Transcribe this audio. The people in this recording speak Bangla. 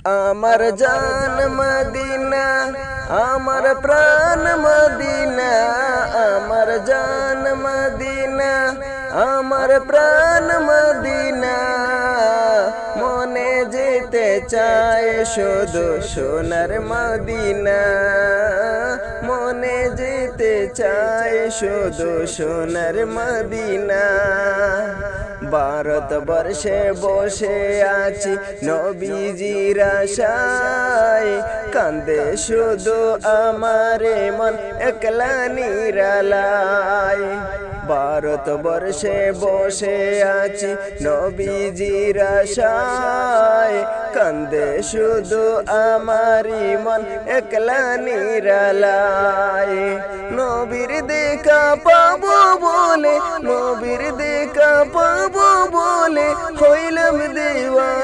আমার জান মদিনা, আমার প্রাণ মদিনা, আমার জান মদিনা, আমার প্রাণ মদিনা। মনে যেতে চায় শুধু সোনার মদিনা, মনে যেতে চায় শুধু সোনার মদিনা। ভারতবর্ষে বসে আছি নবীজির আশায়, কান্দে শুধু আমার মন একলা নিরালায়। ভারতবর্ষে বসে আছি নবীজির আশায়, কান্দে শুধু আমার মন একলা নিরালায়। নবীর দেখা পাবো বলে, নবীর দেখা পাবো বলে হইলাম দিওয়ানা।